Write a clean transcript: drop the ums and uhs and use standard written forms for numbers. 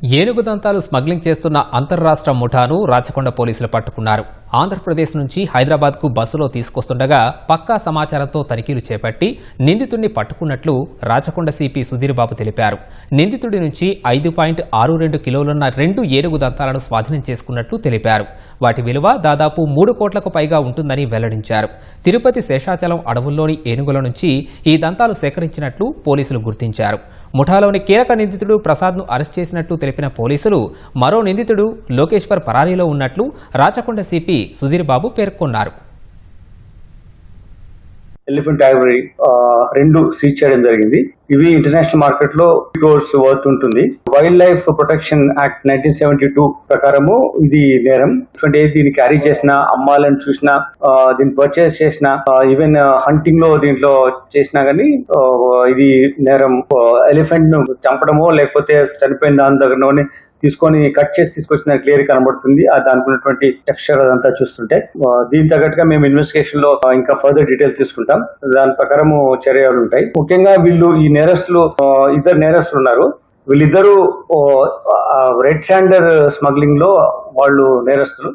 ఏనుగు దంతాలు స్మగ్లింగ్ చేస్తున్న అంతర్రాష్ట్ర ముఠాను రాచకొండ పోలీసులు పట్టుకున్నారు. ఆంధ్రప్రదేశ్ నుంచి హైదరాబాద్కు బస్సులో తీసుకొస్తుండగా పక్కా సమాచారంతో తనిఖీలు చేపట్టి నిందితుడిని పట్టుకున్నట్లు రాచకొండ సిపి సుధీర్ బాబు తెలిపారు. నిందితుడి నుంచి 5.62 కిలోలున్న 2 ఏనుగు దంతాలను స్వాధీనం చేసుకున్నట్లు తెలిపారు. వాటి విలువ దాదాపు 3 కోట్లకు పైగా ఉంటుందని వెల్లడించారు. తిరుపతి శేషాచలం అడవుల్లోని ఏనుగుల నుంచి ఈ దంతాలు సేకరించినట్లు పోలీసులు గుర్తించారు. ముఠాలోని కీలక నిందితుడు ప్రసాద్ను అరెస్ట్ చేసినట్లు తెలిపిన పోలీసులు మరో నిందితుడు లోకేశ్వర్ పరారీలో ఉన్నట్లు రాచకొండ సిపి సుధీర్ బాబు పేర్కొన్నారు. ఎలిఫెంట్ ఐవరీ 2 సీజ్ చేయడం జరిగింది. ఇవి ఇంటర్నేషనల్ మార్కెట్ లో క్రోర్స్ వర్త్ ఉంటుంది. వైల్డ్ లైఫ్ ప్రొటెక్షన్ యాక్ట్ 1972 ప్రకారము ఇది నేరం. దీన్ని క్యారీ చేసిన, అమ్మాలని చూసినా, దీన్ని పర్చేస్ చేసిన, ఈవెన్ హంటింగ్ లో దీంట్లో చేసినా గానీ ఇది నేరం. ఎలిఫెంట్ ను చంపడమో లేకపోతే చనిపోయిన దాని దగ్గరలోనే తీసుకొని కట్ చేసి తీసుకొచ్చిన క్లియర్ కనబడుతుంది. దానికి ఉన్నటువంటి టెక్స్చర్ అదంతా చూస్తుంటే దీని తగ్గట్టుగా మేము ఇన్వెస్టిగేషన్ లో ఇంకా ఫర్దర్ డీటెయిల్స్ తీసుకుంటాం. దాని ప్రకారం చర్యలు ఉంటాయి. ముఖ్యంగా వీళ్ళు ఈ నేరస్తులు 2 నేరస్తులు ఉన్నారు. వీళ్ళిద్దరూ రెడ్ శాండర్ స్మగ్లింగ్ లో వాళ్ళు నేరస్తులు.